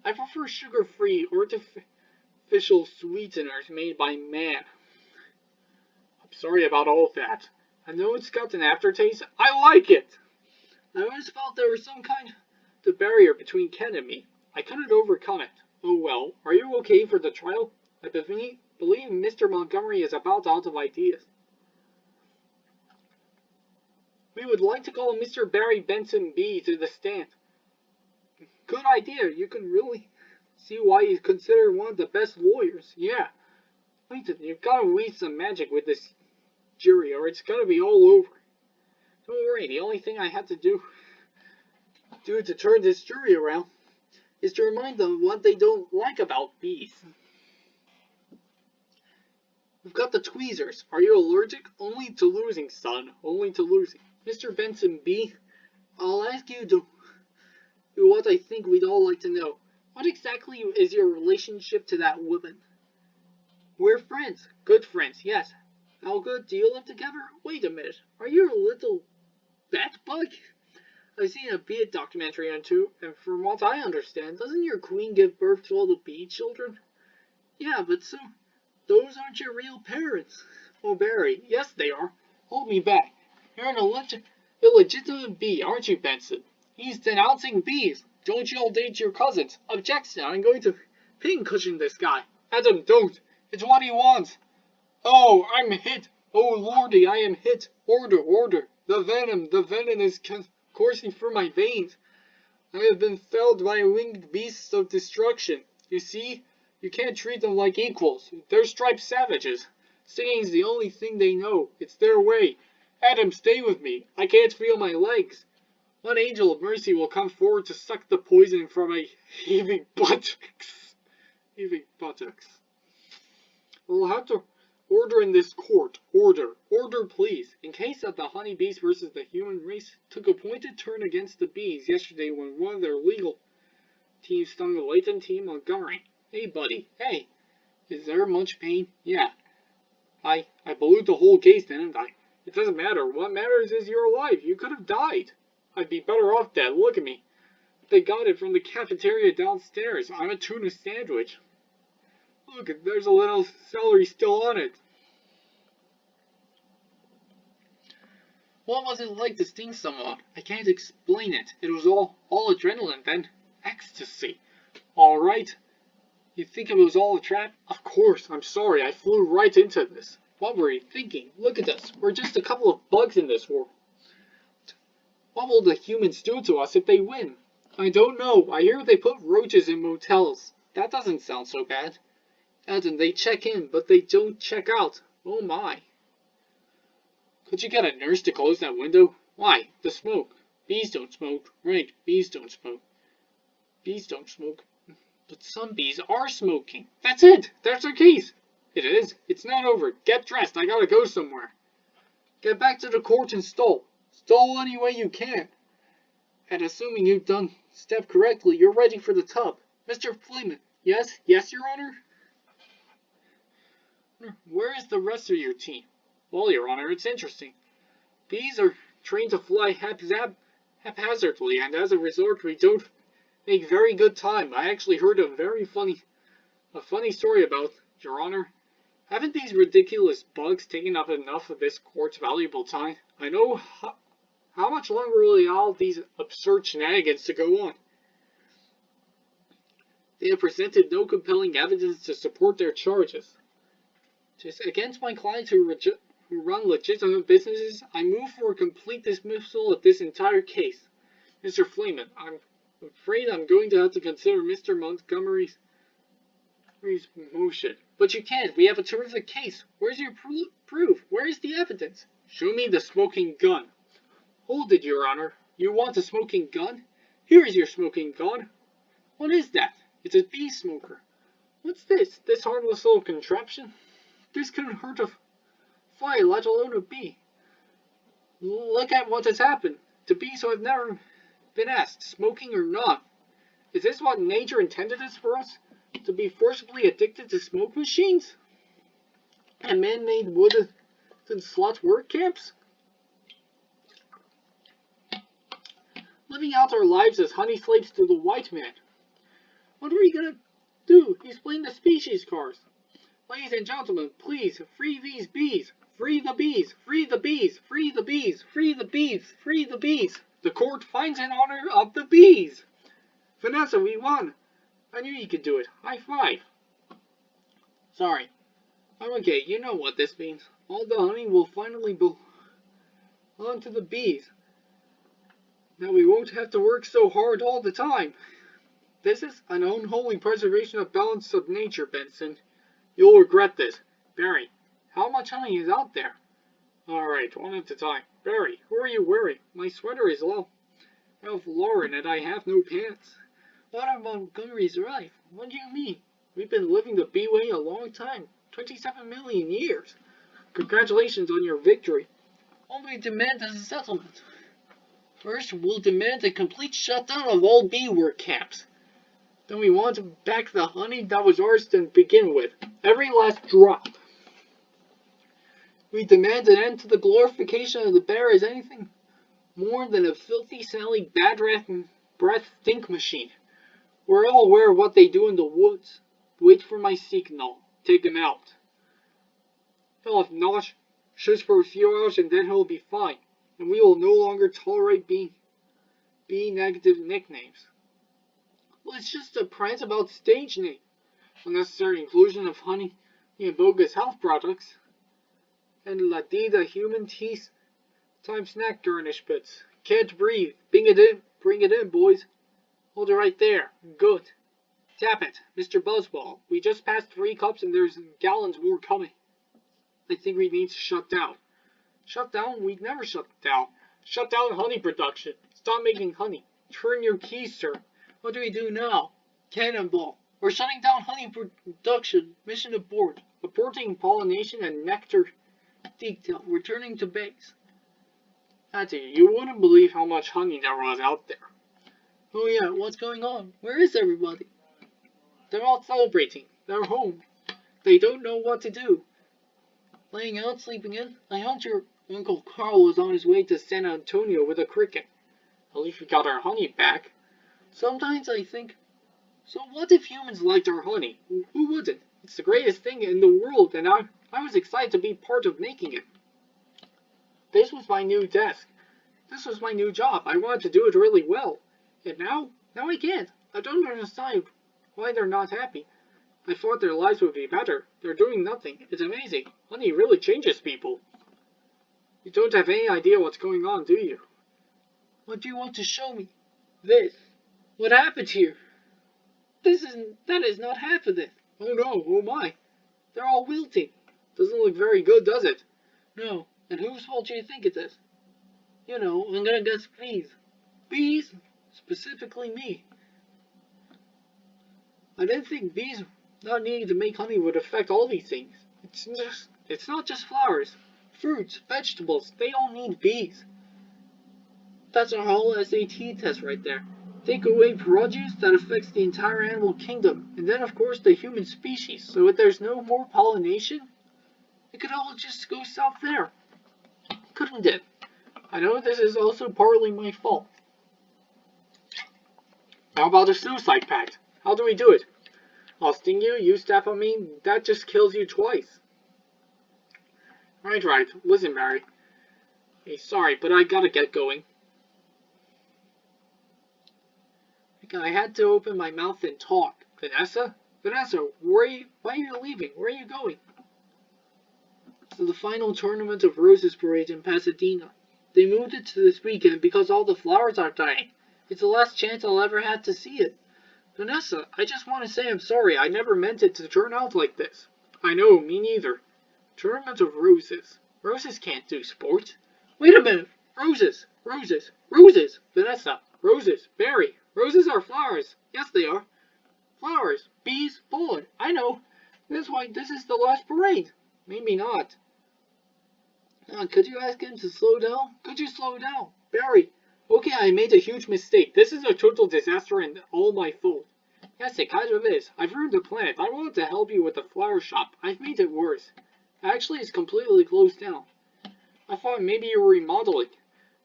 I prefer sugar-free, artificial sweeteners made by man. I'm sorry about all of that. I know it's got an aftertaste. I like it! I always felt there was some kind of barrier between Ken and me. I couldn't overcome it. Oh well, are you okay for the trial? I believe Mr. Montgomery is about out of ideas. We would like to call Mr. Barry Benson B to the stand. Good idea. You can really see why he's considered one of the best lawyers. Yeah. Clayton, you've got to weave some magic with this jury, or it's gonna be all over. Don't worry, the only thing I have to do to turn this jury around is to remind them what they don't like about bees. We've got the tweezers. Are you allergic? Only to losing, son. Only to losing. Mr. Benson B., I'll ask you to do what I think we'd all like to know. What exactly is your relationship to that woman? We're friends. Good friends, yes. How good? Do you live together? Wait a minute. Are you a little bat bug? I've seen a bee documentary on two, and from what I understand, doesn't your queen give birth to all the bee children? Yeah, but so those aren't your real parents. Oh, Barry, yes they are. Hold me back. You're an illegitimate bee, aren't you, Benson? He's denouncing bees. Don't you all date your cousins? Objection, I'm going to pincushion this guy. Adam, don't. It's what he wants. Oh, I'm hit. Oh, lordy, I am hit. Order, order. The venom is coursing through my veins. I have been felled by winged beasts of destruction. You see? You can't treat them like equals. They're striped savages. Stinging's the only thing they know. It's their way. Adam, stay with me. I can't feel my legs. One angel of mercy will come forward to suck the poison from my heaving buttocks. Heaving buttocks. We'll have to order in this court. Order. Order, please. In case that the honeybees versus the human race took a pointed turn against the bees yesterday when one of their legal teams stung the latent team Montgomery. Hey, buddy. Hey. Is there much pain? Yeah. I blew the whole case, didn't I? It doesn't matter. What matters is you're alive. You could have died. I'd be better off dead. Look at me. They got it from the cafeteria downstairs. I'm a tuna sandwich. Look, there's a little celery still on it. What was it like to sting someone? I can't explain it. It was all adrenaline, then ecstasy. Alright. You think it was all a trap? Of course, I'm sorry. I flew right into this. What were you thinking? Look at us. We're just a couple of bugs in this world. What will the humans do to us if they win? I don't know. I hear they put roaches in motels. That doesn't sound so bad. Adam, they check in, but they don't check out. Oh my. Could you get a nurse to close that window? Why? The smoke. Bees don't smoke. Right, bees don't smoke. Bees don't smoke. But some bees are smoking. That's it! That's our case! It is. It's not over. Get dressed. I gotta go somewhere. Get back to the court and stall. Stall any way you can. And assuming you've done step correctly, you're ready for the tub. Mr. Fleeman. Yes? Yes, Your Honor? Where is the rest of your team? Well, Your Honor, it's interesting. Bees are trained to fly haphazardly, and as a result, we don't make very good time. I actually heard a funny story about Your Honor. Haven't these ridiculous bugs taken up enough of this court's valuable time? I know how much longer will they allow these absurd shenanigans to go on? They have presented no compelling evidence to support their charges. Just against my clients who run legitimate businesses, I move for a complete dismissal of this entire case. Mr. Fleeman, I'm afraid I'm going to have to consider Mr. Montgomery's motion. But you can't. We have a terrific case. Where's your proof? Where is the evidence? Show me the smoking gun. Hold it, Your Honor. You want a smoking gun? Here is your smoking gun. What is that? It's a bee smoker. What's this? This harmless little contraption? This couldn't hurt a fly, let alone a bee. Look at what has happened to bees who have never been asked, smoking or not. Is this what nature intended us for us? To be forcibly addicted to smoke machines? And man-made wooden slot work camps? Living out our lives as honey slaves to the white man. What are we gonna do? He's playing the species cards. Ladies and gentlemen, please, free these bees. Free the bees. Free the bees. Free the bees. Free the bees. Free the bees. The court finds in honor of the bees. Vanessa, we won. I knew you could do it. High five. Sorry. I'm okay. You know what this means. All the honey will finally belong to the bees. Now we won't have to work so hard all the time. This is an unholy preservation of balance of nature, Benson. You'll regret this. Barry, how much honey is out there? Alright, one at a time. Barry, who are you wearing? My sweater is Ralph Lauren and I have no pants. What about Montgomery's life? What do you mean? We've been living the bee way a long time. 27 million years. Congratulations on your victory. What we demand is a settlement. First, we'll demand a complete shutdown of all bee work camps. Then we want back the honey that was ours to begin with. Every last drop. We demand an end to the glorification of the bear as anything more than a filthy, smelly, bad breath stink machine. We're all aware of what they do in the woods. Wait for my signal. Take him out. He'll have nauseous for a few hours and then he'll be fine. And we will no longer tolerate bee negative nicknames. Well, it's just a prank about stage name. Unnecessary inclusion of honey in bogus health products. And Ladida human teeth time snack garnish bits. Can't breathe. Bring it in, boys. Hold it right there. Good. Tap it, Mr. Buzzball. We just passed 3 cups and there's gallons more coming. I think we need to shut down. Shut down? We'd never shut down. Shut down honey production. Stop making honey. Turn your keys, sir. What do we do now? Cannonball. We're shutting down honey production. Mission abort. Aborting pollination and nectar detail. Returning to base. Auntie, you wouldn't believe how much honey there was out there. Oh yeah, what's going on? Where is everybody? They're all celebrating. They're home. They don't know what to do. Laying out, sleeping in. I hunt your Uncle Carl was on his way to San Antonio with a cricket. At least we got our honey back. Sometimes I think, so what if humans liked our honey? Who wouldn't? It's the greatest thing in the world, and I was excited to be part of making it. This was my new desk. This was my new job. I wanted to do it really well. And now I can't. I don't understand why they're not happy. I thought their lives would be better. They're doing nothing. It's amazing. Honey really changes people. You don't have any idea what's going on, do you? What do you want to show me? This. What happened here? That is not half of it. Oh no, oh my. They're all wilting. Doesn't look very good, does it? No. And whose fault do you think it is? You know, I'm gonna guess bees. Bees? Specifically me. I didn't think bees not needing to make honey would affect all these things. It's not just flowers. Fruits, vegetables, they all need bees. That's our whole SAT test right there. Take away produce, that affects the entire animal kingdom, and then of course the human species. So if there's no more pollination, it could all just go south there. Couldn't it? I know this is also partly my fault. How about a suicide pact? How do we do it? I'll sting you, you step on me, that just kills you twice. Right. Listen, Barry. Hey, sorry, but I gotta get going. I had to open my mouth and talk. Vanessa? Vanessa, why are you leaving? Where are you going? To the final tournament of Roses Parade in Pasadena. They moved it to this weekend because all the flowers are dying. It's the last chance I'll ever have to see it. Vanessa, I just want to say I'm sorry. I never meant it to turn out like this. I know, me neither. Tournament of Roses. Roses can't do sports. Wait a minute. Roses. Vanessa. Roses. Barry. Roses are flowers. Yes, they are. Flowers. Bees. Pollen. I know. That's why this is the last parade. Maybe not. Could you ask him to slow down? Could you slow down? Barry. Okay, I made a huge mistake. This is a total disaster and all my fault. Yes, it kind of is. I've ruined the plant. I wanted to help you with the flower shop. I've made it worse. Actually, it's completely closed down. I thought maybe you were remodeling.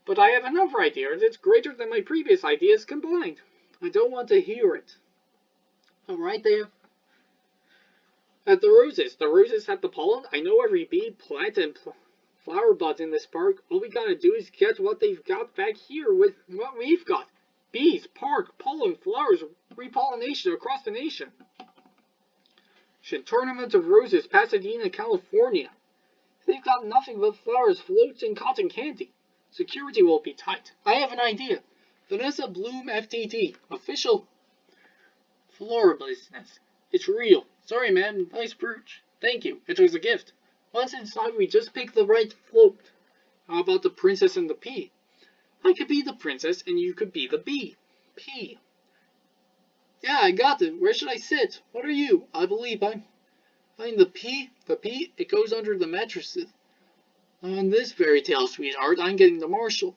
But I have another idea that's greater than my previous ideas combined. I don't want to hear it. Right there. At the roses. The roses have the pollen. I know every bee, plant, and flower buds in this park. All we gotta do is get what they've got back here with what we've got. Bees, park, pollen, flowers, repollination across the nation. Tournament of Roses, Pasadena, California. They've got nothing but flowers, floats, and cotton candy. Security will be tight. I have an idea. Vanessa Bloom, FTT, official floral business. It's real. Sorry, man. Nice brooch. Thank you. It was a gift. Once inside, we just picked the right float. How about the princess and the pea? I could be the princess, and you could be the bee. Pea. Yeah, I got it. Where should I sit? What are you? I believe I'm the pea. The pea, it goes under the mattresses. On this fairy tale, sweetheart, I'm getting the marshal.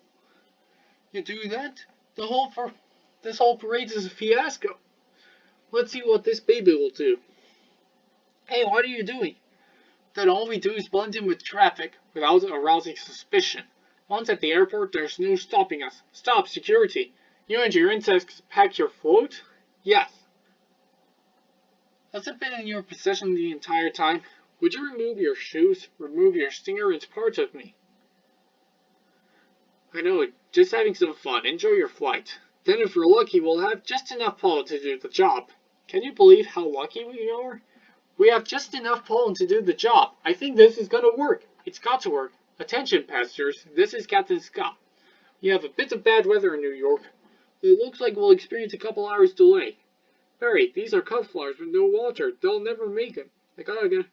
You do that? This whole parade is a fiasco. Let's see what this baby will do. Hey, what are you doing? Then all we do is blend in with traffic without arousing suspicion. Once at the airport, there's no stopping us. Stop, security. You and your insects pack your float? Yes. Has it been in your possession the entire time? Would you remove your shoes? Remove your stinger? It's part of me. I know it. Just having some fun. Enjoy your flight. Then if we're lucky, we'll have just enough pollen to do the job. Can you believe how lucky we are? We have just enough pollen to do the job. I think this is gonna work. It's got to work. Attention, passengers. This is Captain Scott. We have a bit of bad weather in New York. It looks like we'll experience a couple hours delay. Barry, these are cut flowers with no water. They'll never make it. I gotta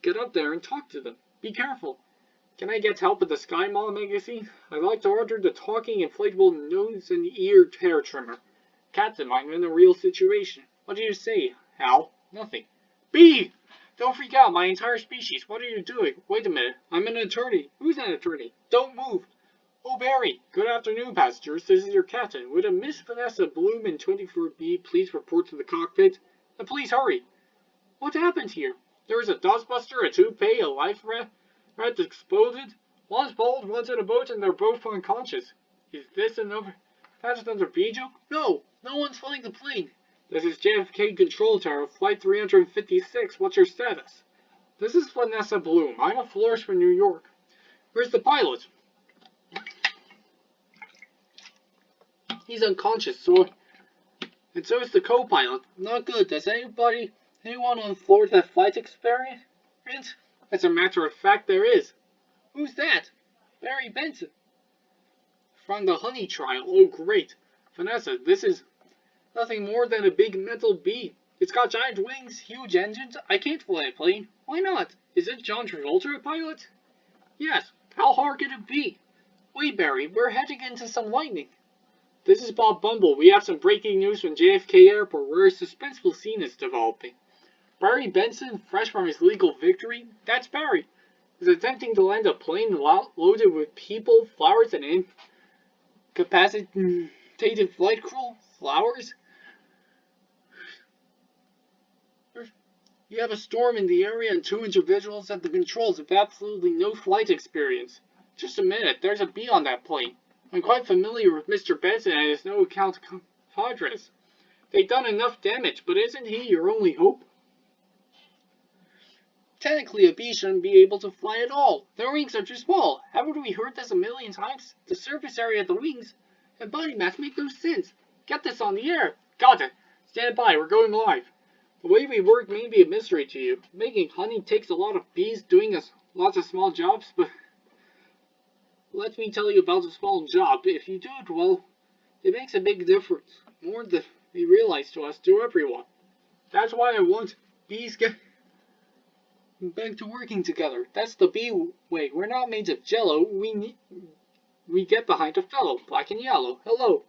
get up there and talk to them. Be careful. Can I get help with the Sky Mall magazine? I'd like to order the talking inflatable nose and ear hair trimmer. Captain, I'm in a real situation. What do you say, Hal? Nothing. Bee! Don't freak out, my entire species. What are you doing? Wait a minute. I'm an attorney. Who's an attorney? Don't move. Oh, Barry. Good afternoon, passengers. This is your captain. Would a Miss Vanessa Bloom in 24B please report to the cockpit? And please hurry. What happened here? There was a dustbuster, a toupee, a life raft exploded. One's bald, one's in a boat, and they're both unconscious. Is this that's another B joke? No one's flying the plane. This is JFK Control Tower, Flight 356. What's your status? This is Vanessa Bloom. I'm a florist from New York. Where's the pilot? He's unconscious, and so is the co-pilot. Not good. Does anyone on Florida have flight experience? As a matter of fact, there is. Who's that? Barry Benson. From the Honey Trial. Oh, great. Vanessa, this is nothing more than a big metal bee. It's got giant wings, huge engines. I can't fly a plane. Why not? Is it John Travolta a pilot? Yes. How hard could it be? Wait, Barry, we're heading into some lightning. This is Bob Bumble. We have some breaking news from JFK Airport where a suspenseful scene is developing. Barry Benson, fresh from his legal victory, that's Barry, is attempting to land a plane loaded with people, flowers, and incapacitated flight crew. Flowers? You have a storm in the area and 2 individuals at the controls with absolutely no flight experience. Just a minute, there's a bee on that plane. I'm quite familiar with Mr. Benson and his no-account compadres. They've done enough damage, but isn't he your only hope? Technically, a bee shouldn't be able to fly at all. Their wings are too small. Haven't we heard this a million times? The surface area of the wings and body mass make no sense. Get this on the air. Got it. Stand by, we're going live. The way we work may be a mystery to you. Making honey takes a lot of bees doing lots of small jobs, but let me tell you about the small job. If you do it well, it makes a big difference. More than we realize to everyone. That's why I want bees get back to working together. That's the bee way. We're not made of jello. We get behind a fellow, black and yellow. Hello.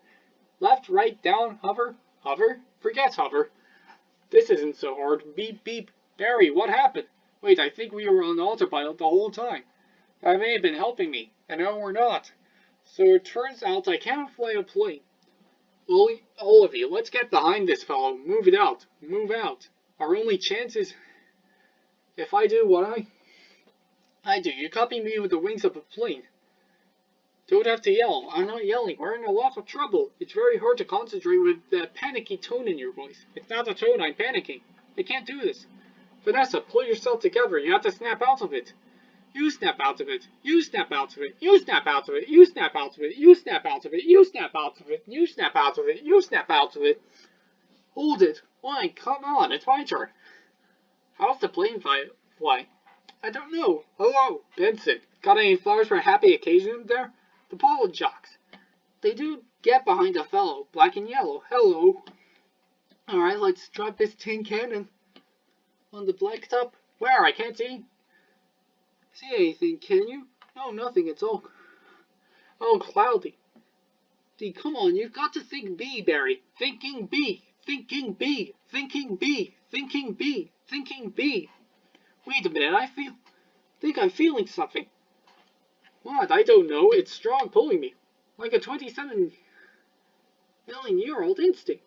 Left, right, down, hover, hover. Forget hover. This isn't so hard. Beep, beep. Barry, what happened? Wait, I think we were on autopilot the whole time. That may have been helping me, and now we're not. So it turns out I can't fly a plane. All of you, let's get behind this fellow. Move it out. Move out. Our only chance is if I do what I do. You copy me with the wings of a plane. Don't have to yell. I'm not yelling. We're in a lot of trouble. It's very hard to concentrate with that panicky tone in your voice. It's not a tone, I'm panicking. I can't do this. Vanessa, pull yourself together. You have to snap out of it. You snap out of it. You snap out of it. You snap out of it. You snap out of it. You snap out of it. You snap out of it. You snap out of it. You snap out of it. Hold it. Why? Come on. It's my turn. How's the plane fly? I don't know. Hello, Benson. Got any flowers for a happy occasion there? The polo jocks. They do get behind a fellow, black and yellow. Hello. Alright, let's drop this tin cannon on the blacktop. Where? I can't see anything, can you? No, nothing. It's all cloudy. Come on, you've got to think B, Barry. Thinking B. Thinking B. Thinking B. Thinking B. Thinking B. Wait a minute, think I'm feeling something. What? I don't know. It's strong pulling me. Like a 27-million-year-old instinct.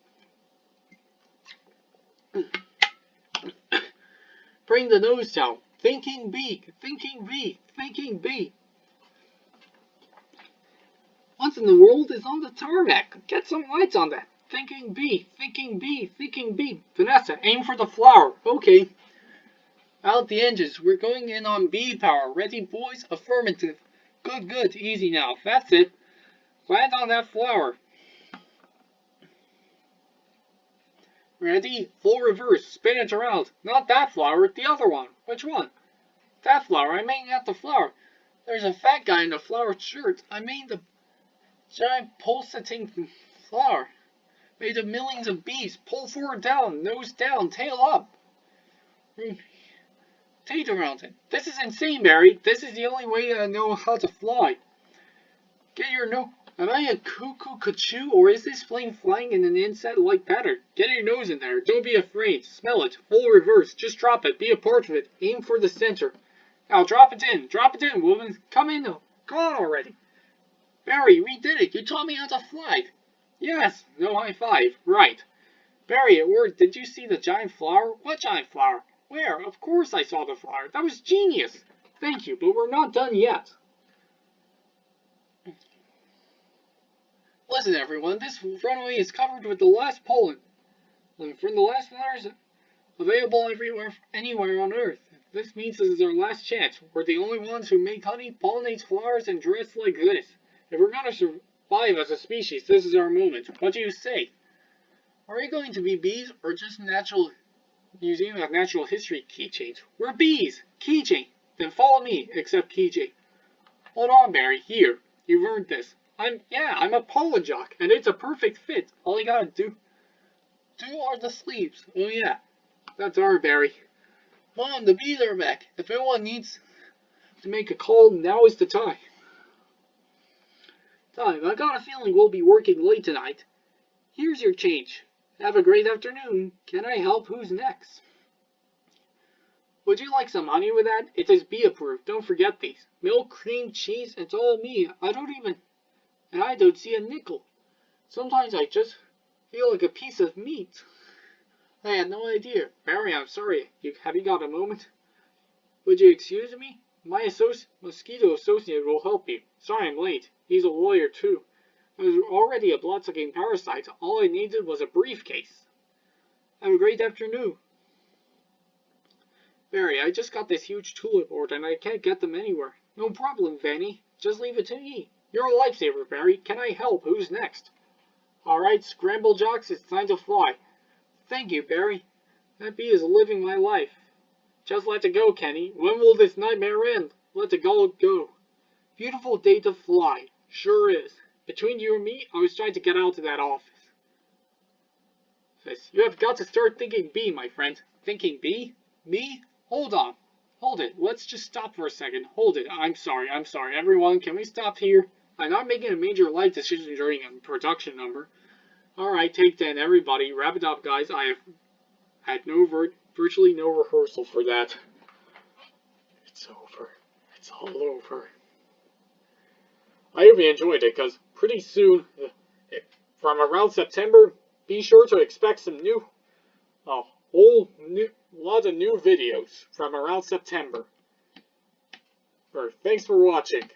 Bring the nose down. Thinking B. Thinking B. Thinking B. What in the world is on the tarmac? Get some lights on that. Thinking B. Thinking B. Thinking B. Vanessa, aim for the flower. Okay. Out the engines. We're going in on B power. Ready, boys? Affirmative. Good, good. Easy now. That's it. Land on that flower. Ready? Full reverse. Spin it around. Not that flower. The other one. Which one? That flower. I mean not the flower. There's a fat guy in a flowered shirt. I mean the giant pulsating flower. Made of millions of bees. Pull forward down. Nose down. Tail up. Rotate around it. This is insane, Barry. This is the only way I know how to fly. Get your nose. Am I a cuckoo, or is this plane flying in an insect-like pattern? Get your nose in there. Don't be afraid. Smell it. Full reverse. Just drop it. Be a part of it. Aim for the center. Now drop it in. Drop it in, woman. Come in. Come on already. Barry, we did it. You taught me how to fly. Yes. No high five. Right. Barry, it worked. Did you see the giant flower? What giant flower? Where? Of course I saw the flower. That was genius. Thank you, but we're not done yet. Listen, everyone, this runway is covered with the last pollen. From the last flowers available anywhere on Earth. This means this is our last chance. We're the only ones who make honey, pollinate flowers, and dress like this. If we're gonna survive as a species, this is our moment. What do you say? Are we going to be bees, or just Museum of Natural History keychains? We're bees! Keychain! Then follow me, except keychain. Hold on, Barry. Here. You've earned this. I'm a polo jock, and it's a perfect fit. All you gotta do are the sleeves. Oh yeah. That's our Barry. Mom, the bees are back. If anyone needs to make a call, now is the time. I got a feeling we'll be working late tonight. Here's your change. Have a great afternoon. Can I help? Who's next? Would you like some honey with that? It is bee approved. Don't forget these. Milk, cream, cheese, it's all me. I don't see a nickel. Sometimes I just feel like a piece of meat. I had no idea. Barry, I'm sorry. Have you got a moment? Would you excuse me? My mosquito associate will help you. Sorry I'm late. He's a lawyer too. I was already a blood-sucking parasite. All I needed was a briefcase. Have a great afternoon. Barry, I just got this huge tulip board and I can't get them anywhere. No problem, Vanny. Just leave it to me. You're a lifesaver, Barry. Can I help? Who's next? Alright, Scramble Jocks, it's time to fly. Thank you, Barry. That bee is living my life. Just let it go, Kenny. When will this nightmare end? Let it all go. Beautiful day to fly. Sure is. Between you and me, I was trying to get out of that office. You have got to start thinking bee, my friend. Thinking bee? Me? Hold on. Hold it. Let's just stop for a second. Hold it. I'm sorry. Everyone, can we stop here? I'm not making a major life decision during a production number. Alright, take 10, everybody. Wrap it up, guys. I have had virtually no rehearsal for that. It's over. It's all over. I hope you enjoyed it, because pretty soon, from around September, be sure to expect some lot of new videos from around September. Thanks for watching.